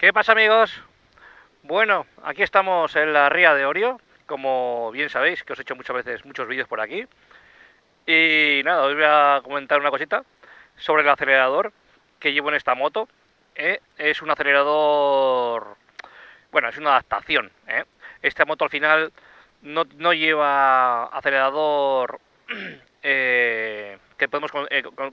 ¿Qué pasa, amigos? Bueno, aquí estamos en la ría de Orio, como bien sabéis, que os he hecho muchas veces muchos vídeos por aquí. Y nada, os voy a comentar una cosita sobre el acelerador que llevo en esta moto. Es un acelerador, bueno, es una adaptación. Esta moto al final no lleva acelerador que podemos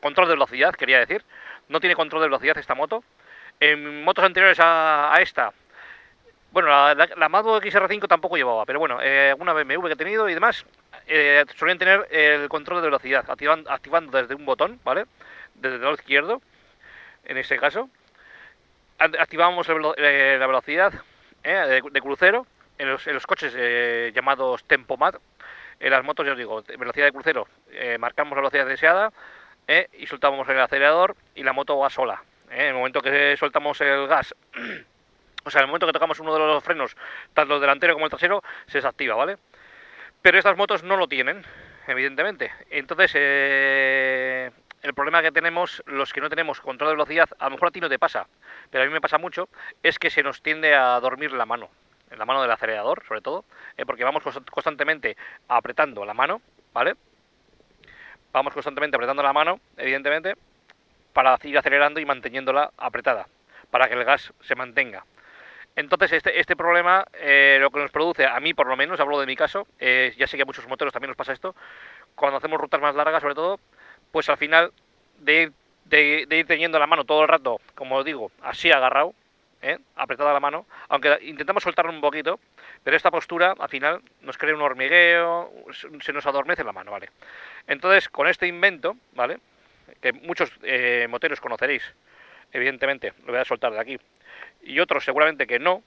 control de velocidad, quería decir. No tiene control de velocidad esta moto. En motos anteriores a esta, bueno, la Mazda XR5 tampoco llevaba, pero bueno, alguna BMW que he tenido y demás, solían tener el control de velocidad, activando desde un botón, ¿vale? Desde el lado izquierdo, en este caso. Activábamos la velocidad de crucero en los coches llamados Tempomat. En las motos, ya os digo, velocidad de crucero, marcamos la velocidad deseada y soltamos el acelerador y la moto va sola. En el momento que soltamos el gas, o sea, en el momento que tocamos uno de los frenos, tanto el delantero como el trasero, se desactiva, ¿vale? Pero estas motos no lo tienen, evidentemente. Entonces, el problema que tenemos, los que no tenemos control de velocidad, a lo mejor a ti no te pasa, pero a mí me pasa mucho, es que se nos tiende a dormir la mano, en la mano del acelerador, sobre todo, porque vamos constantemente apretando la mano, ¿vale? Vamos constantemente apretando la mano, evidentemente, para ir acelerando y manteniéndola apretada, para que el gas se mantenga. Entonces, este problema, lo que nos produce, a mí por lo menos, hablo de mi caso, ya sé que a muchos moteros también nos pasa esto, cuando hacemos rutas más largas, sobre todo, pues al final de ir teniendo la mano todo el rato, como os digo, así agarrado, apretada la mano, aunque intentamos soltarlo un poquito, pero esta postura al final nos crea un hormigueo, se nos adormece la mano, ¿vale? Entonces, con este invento, ¿vale? Que muchos moteros conoceréis, evidentemente, lo voy a soltar de aquí, y otros seguramente que no,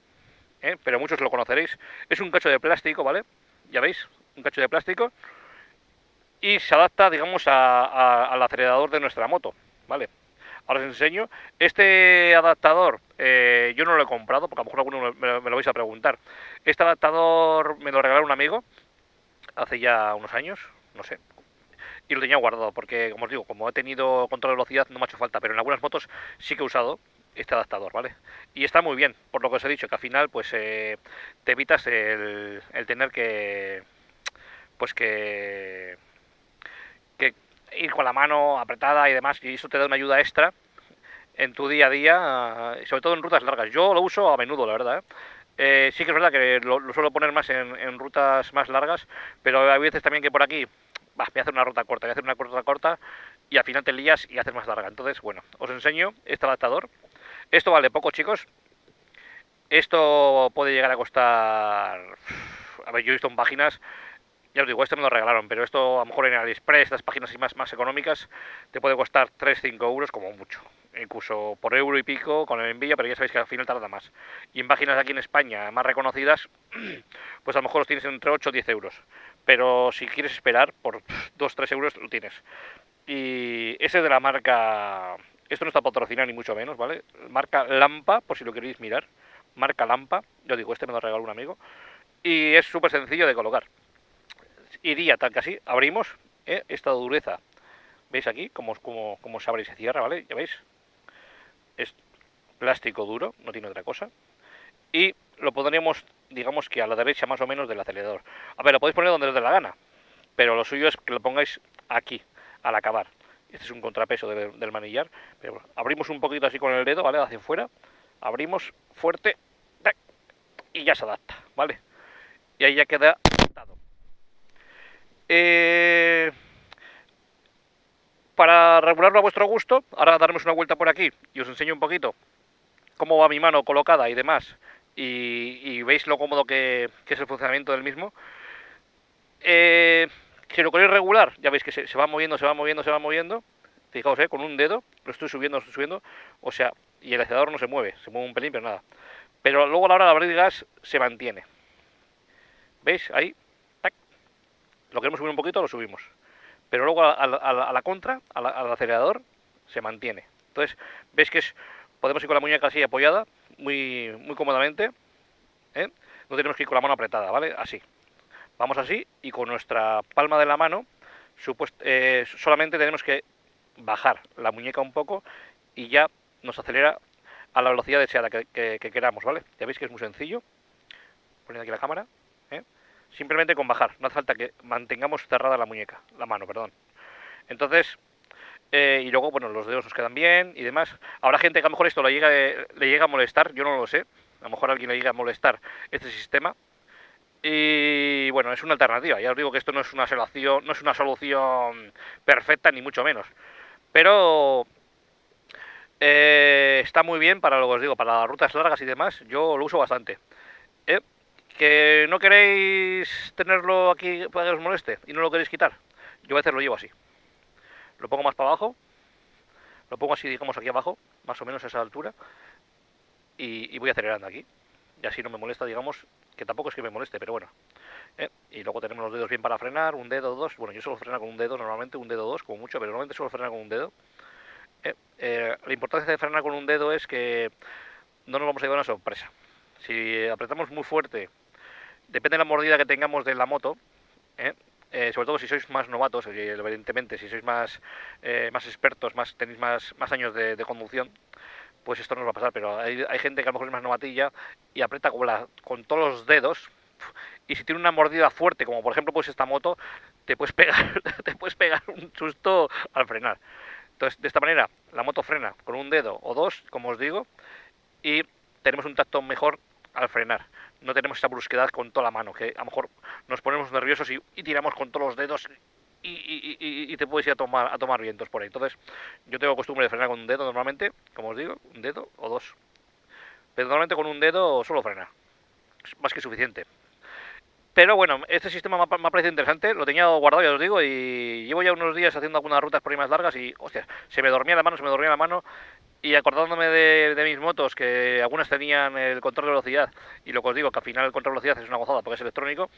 pero muchos lo conoceréis. Es un cacho de plástico, ¿vale? Ya veis, un cacho de plástico, y se adapta, digamos, al acelerador de nuestra moto, ¿vale? Ahora os enseño. Este adaptador yo no lo he comprado, porque a lo mejor alguno me lo vais a preguntar. Este adaptador me lo regaló un amigo hace ya unos años, no sé, y lo tenía guardado, porque como os digo, como he tenido control de velocidad no me ha hecho falta, pero en algunas motos sí que he usado este adaptador, ¿vale? Y está muy bien, por lo que os he dicho, que al final pues te evitas el tener pues que ir con la mano apretada y demás, y eso te da una ayuda extra en tu día a día, sobre todo en rutas largas. Yo lo uso a menudo, la verdad, ¿eh? Sí que es verdad que lo suelo poner más en rutas más largas, pero hay veces también que por aquí voy a hacer una ruta corta, voy a hacer una ruta corta y al final te lías y haces más larga. Entonces, bueno, os enseño este adaptador. Esto vale poco, chicos. Esto puede llegar a costar... A ver, yo he visto en páginas, ya os digo, este me lo regalaron, pero esto a lo mejor en AliExpress, estas páginas así más económicas, te puede costar 3-5 euros como mucho. Incluso por euro y pico con el envío, pero ya sabéis que al final tarda más. Y en páginas aquí en España más reconocidas, pues a lo mejor los tienes entre 8 o 10 euros. Pero si quieres esperar, por 2-3 euros lo tienes. Y ese es de la marca... Esto no está patrocinado ni mucho menos, ¿vale? Marca Lampa, por si lo queréis mirar. Marca Lampa. Yo digo, este me lo regaló un amigo. Y es súper sencillo de colocar. Iría tal que así. Abrimos esta dureza. ¿Veis aquí cómo se abre y se cierra, ¿vale? ¿Ya veis? Es plástico duro, no tiene otra cosa. Y lo pondríamos, digamos que a la derecha más o menos del acelerador. A ver, lo podéis poner donde os dé la gana, pero lo suyo es que lo pongáis aquí, al acabar. Este es un contrapeso del manillar. Pero bueno, abrimos un poquito así con el dedo, ¿vale? Hacia afuera. Abrimos fuerte. Y ya se adapta, ¿vale? Y ahí ya queda adaptado. Eh, para regularlo a vuestro gusto, ahora daremos una vuelta por aquí y os enseño un poquito cómo va mi mano colocada y demás. Y veis lo cómodo que es el funcionamiento del mismo. Si lo queréis regular, ya veis que se va moviendo, se va moviendo, se va moviendo. Fijaos, con un dedo lo estoy subiendo, lo estoy subiendo. O sea, y el acelerador no se mueve un pelín, pero nada. Pero luego a la hora de abrir gas se mantiene. ¿Veis? Ahí, tac. Lo queremos subir un poquito, lo subimos. Pero luego a la contra, al acelerador, se mantiene. Entonces, veis que podemos ir con la muñeca así apoyada, muy cómodamente. No tenemos que ir con la mano apretada, ¿vale? Así. Vamos así y con nuestra palma de la mano solamente tenemos que bajar la muñeca un poco y ya nos acelera a la velocidad deseada que queramos, ¿vale? Ya veis que es muy sencillo. Poniendo aquí la cámara, ¿eh? Simplemente con bajar, no hace falta que mantengamos cerrada la mano, perdón. Entonces, y luego, bueno, los dedos nos quedan bien y demás. Habrá gente que a lo mejor esto le llega a molestar, yo no lo sé. A lo mejor a alguien le llega a molestar este sistema. Y bueno, es una alternativa. Ya os digo que esto no es una solución perfecta, ni mucho menos. Pero está muy bien para lo que os digo, para las rutas largas y demás. Yo lo uso bastante. Que no queréis tenerlo aquí para que os moleste y no lo queréis quitar. Yo a veces lo llevo así. Lo pongo más para abajo. Lo pongo así, digamos, aquí abajo, más o menos a esa altura. Y voy acelerando aquí. Y así no me molesta, digamos, que tampoco es que me moleste, pero bueno. Y luego tenemos los dedos bien para frenar, un dedo, dos. Bueno, yo suelo frenar con un dedo, normalmente un dedo, dos, como mucho, pero normalmente suelo frenar con un dedo. La importancia de frenar con un dedo es que no nos vamos a llevar una sorpresa. Si apretamos muy fuerte, depende de la mordida que tengamos de la moto, sobre todo si sois más novatos, evidentemente, si sois más expertos, tenéis más años de conducción, pues esto no os va a pasar, pero hay gente que a lo mejor es más novatilla y aprieta con todos los dedos, y si tiene una mordida fuerte, como por ejemplo pues esta moto, te puedes pegar, te puedes pegar un susto al frenar. Entonces, de esta manera, la moto frena con un dedo o dos, como os digo, y tenemos un tacto mejor al frenar. No tenemos esa brusquedad con toda la mano, que a lo mejor nos ponemos nerviosos y tiramos con todos los dedos y te puedes ir a tomar vientos por ahí. Entonces, yo tengo costumbre de frenar con un dedo normalmente, como os digo, un dedo o dos. Pero normalmente con un dedo solo frena. Es más que suficiente. Pero bueno, este sistema me ha parecido interesante, lo tenía guardado, ya os digo, y llevo ya unos días haciendo algunas rutas por ahí más largas y, hostia, se me dormía la mano, y acordándome de mis motos, que algunas tenían el control de velocidad, y lo que os digo, que al final el control de velocidad es una gozada porque es electrónico,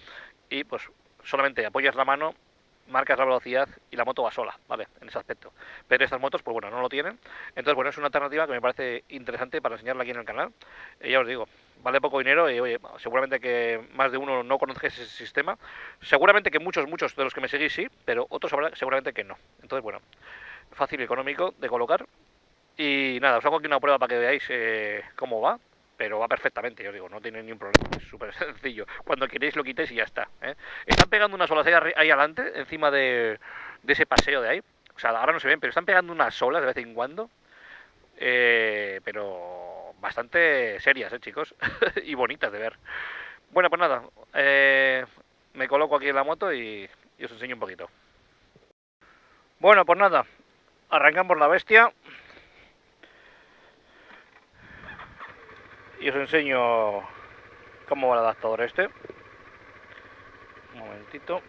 y pues solamente apoyas la mano, marcas la velocidad y la moto va sola, ¿vale? En ese aspecto. Pero estas motos, pues bueno, no lo tienen. Entonces, bueno, es una alternativa que me parece interesante para enseñarla aquí en el canal. Ya os digo, vale poco dinero y, oye, seguramente que más de uno no conozcáis ese sistema. Seguramente que muchos de los que me seguís sí, pero otros seguramente que no. Entonces, bueno, fácil y económico de colocar. Y nada, os hago aquí una prueba para que veáis cómo va. Pero va perfectamente, yo os digo, no tiene ni un problema, es súper sencillo. Cuando queréis lo quitéis y ya está. Están pegando unas olas ahí adelante, encima de ese paseo de ahí. O sea, ahora no se ven, pero están pegando unas olas de vez en cuando. Pero bastante serias, chicos. Y bonitas de ver. Bueno, pues nada, me coloco aquí en la moto y os enseño un poquito. Bueno, pues nada, arrancamos la bestia. Y os enseño cómo va el adaptador este. Un momentito,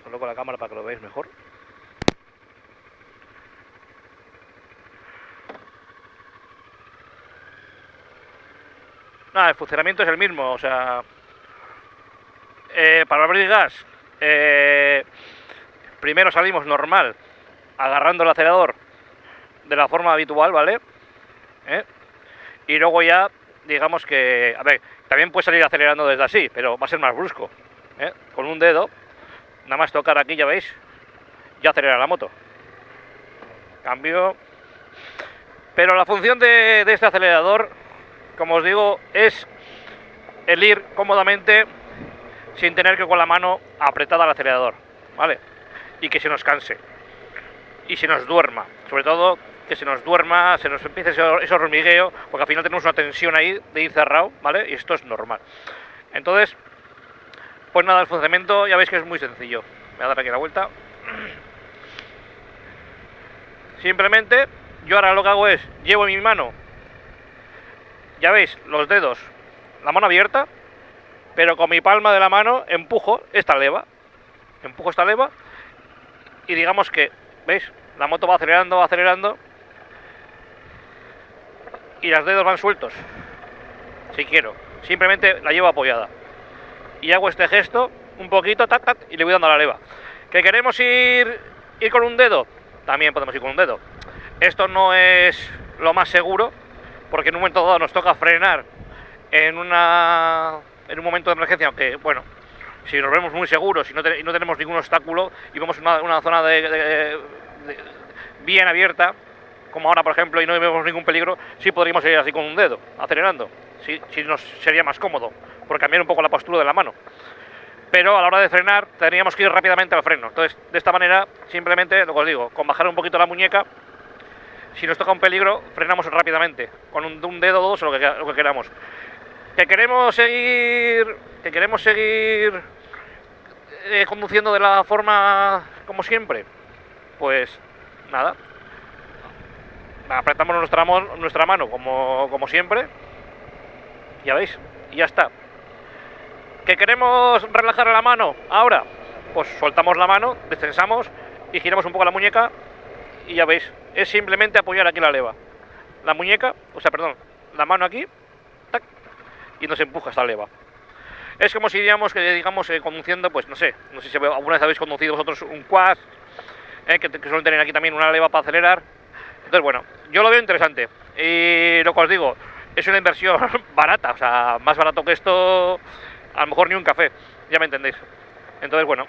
coloco la cámara para que lo veáis mejor. Nada, el funcionamiento es el mismo, o sea, para abrir gas, primero salimos normal, agarrando el acelerador de la forma habitual, ¿vale? Y luego ya, digamos que, a ver, también puedes salir acelerando desde así, pero va a ser más brusco, con un dedo, nada más tocar aquí, ya veis, ya acelera la moto. Cambio. Pero la función de este acelerador, como os digo, es el ir cómodamente sin tener que con la mano apretada al acelerador, ¿vale? Y que se nos canse y se nos duerma, sobre todo que se nos duerma, se nos empiece ese hormigueo, porque al final tenemos una tensión ahí de ir cerrado, ¿vale? Y esto es normal. Entonces, pues nada, el funcionamiento ya veis que es muy sencillo. Voy a dar aquí la vuelta. Simplemente, yo ahora lo que hago es, llevo en mi mano, ya veis, los dedos, la mano abierta, pero con mi palma de la mano empujo esta leva. Y digamos que, ¿veis? La moto va acelerando. Y los dedos van sueltos. Si quiero. Simplemente la llevo apoyada. Y hago este gesto, un poquito, tac, y le voy dando a la leva. ¿Que queremos ir con un dedo? También podemos ir con un dedo. Esto no es lo más seguro, porque en un momento dado nos toca frenar en un momento de emergencia, aunque, bueno, si nos vemos muy seguros y no tenemos ningún obstáculo y vemos una zona bien abierta, como ahora por ejemplo, y no vemos ningún peligro, sí podríamos ir así con un dedo, acelerando. Sí, sí nos sería más cómodo, por cambiar un poco la postura de la mano. Pero a la hora de frenar tendríamos que ir rápidamente al freno. Entonces, de esta manera, simplemente, lo que os digo, con bajar un poquito la muñeca, si nos toca un peligro, frenamos rápidamente, con un dedo o dos o lo que queramos. Que queremos seguir conduciendo de la forma como siempre, pues nada, apretamos nuestra mano como siempre, ya veis, y ya está. ¿Que queremos relajar la mano ahora? Pues soltamos la mano, descensamos y giramos un poco la muñeca y ya veis, es simplemente apoyar aquí la leva. La muñeca, o sea, perdón, la mano aquí, tac, y nos empuja esta leva. Es como si digamos conduciendo, pues no sé si alguna vez habéis conducido vosotros un quad, que suelen tener aquí también una leva para acelerar. Entonces, bueno, yo lo veo interesante. Y lo que os digo, es una inversión barata, o sea, más barato que esto, a lo mejor ni un café, ya me entendéis. Entonces, bueno,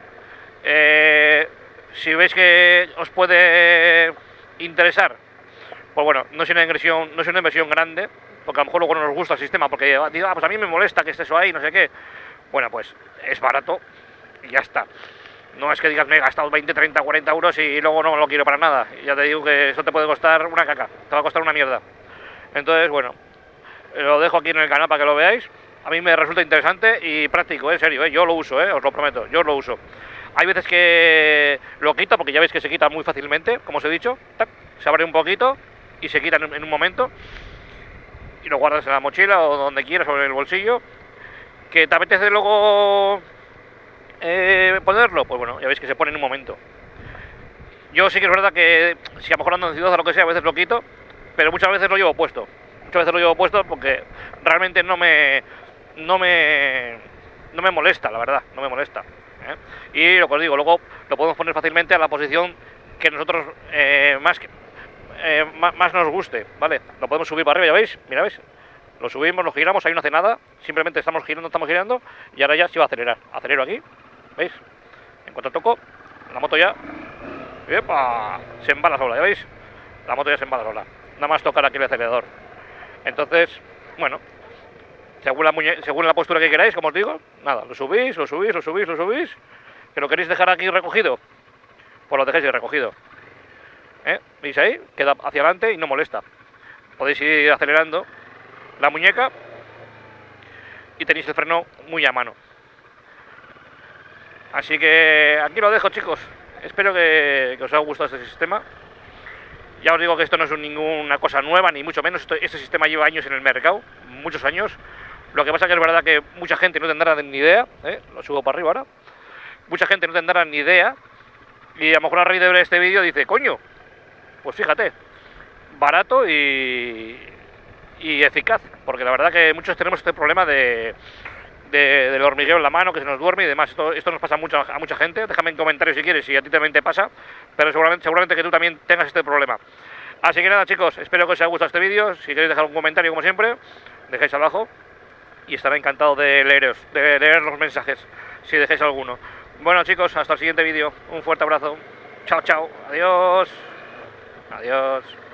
si veis que os puede interesar, pues bueno, no es una inversión grande, porque a lo mejor luego no nos gusta el sistema, porque pues a mí me molesta que esté eso ahí, no sé qué. Bueno, pues es barato y ya está. No es que digas, me he gastado 20, 30, 40 euros y luego no lo quiero para nada. Ya te digo que eso te puede costar una caca, te va a costar una mierda. Entonces, bueno, lo dejo aquí en el canal para que lo veáis. A mí me resulta interesante y práctico, en serio, yo lo uso, os lo prometo, yo lo uso. Hay veces que lo quito, porque ya veis que se quita muy fácilmente, como os he dicho. ¡Tac! Se abre un poquito y se quita en un momento. Y lo guardas en la mochila o donde quieras, o en el bolsillo. ¿Que te apetece luego ponerlo? Pues bueno, ya veis que se pone en un momento. Yo sí que es verdad que si a lo mejor ando en ciudad o lo que sea, a veces lo quito, pero muchas veces lo llevo puesto. Muchas veces lo llevo puesto porque realmente no me molesta, la verdad, no me molesta. Y lo que os digo, luego lo podemos poner fácilmente a la posición que nosotros más nos guste, ¿vale? Lo podemos subir para arriba, ya veis, mira, veis. Lo subimos, lo giramos, ahí no hace nada, simplemente estamos girando y ahora ya sí va a acelerar. Acelero aquí, ¿veis? En cuanto toco, la moto ya, ¡epa!, se embala sola, ¿ya veis? La moto ya se embala sola, nada más tocar aquí el acelerador. Entonces, bueno, según la postura que queráis, como os digo, nada, lo subís, que lo queréis dejar aquí recogido, pues lo dejéis ahí recogido. ¿Veis ahí? Queda hacia adelante y no molesta. Podéis ir acelerando la muñeca y tenéis el freno muy a mano. Así que aquí lo dejo, chicos. Espero que os haya gustado este sistema. Ya os digo que esto no es ninguna cosa nueva, ni mucho menos. Este sistema lleva años en el mercado, muchos años. Lo que pasa que es verdad que mucha gente no tendrá ni idea. Lo subo para arriba ahora. Mucha gente no tendrá ni idea. Y a lo mejor a raíz de ver este vídeo dice, coño, pues fíjate, barato y eficaz, porque la verdad que muchos tenemos este problema del hormigueo en la mano, que se nos duerme y demás. Esto nos pasa a mucha gente. Déjame en comentarios si quieres si a ti también te pasa, pero seguramente que tú también tengas este problema. Así que nada, chicos, espero que os haya gustado este vídeo. Si queréis dejar un comentario, como siempre, dejéis abajo y estaré encantado de leer los mensajes, si dejáis alguno. Bueno, chicos, hasta el siguiente vídeo. Un fuerte abrazo. Chao, chao. Adiós. Adiós.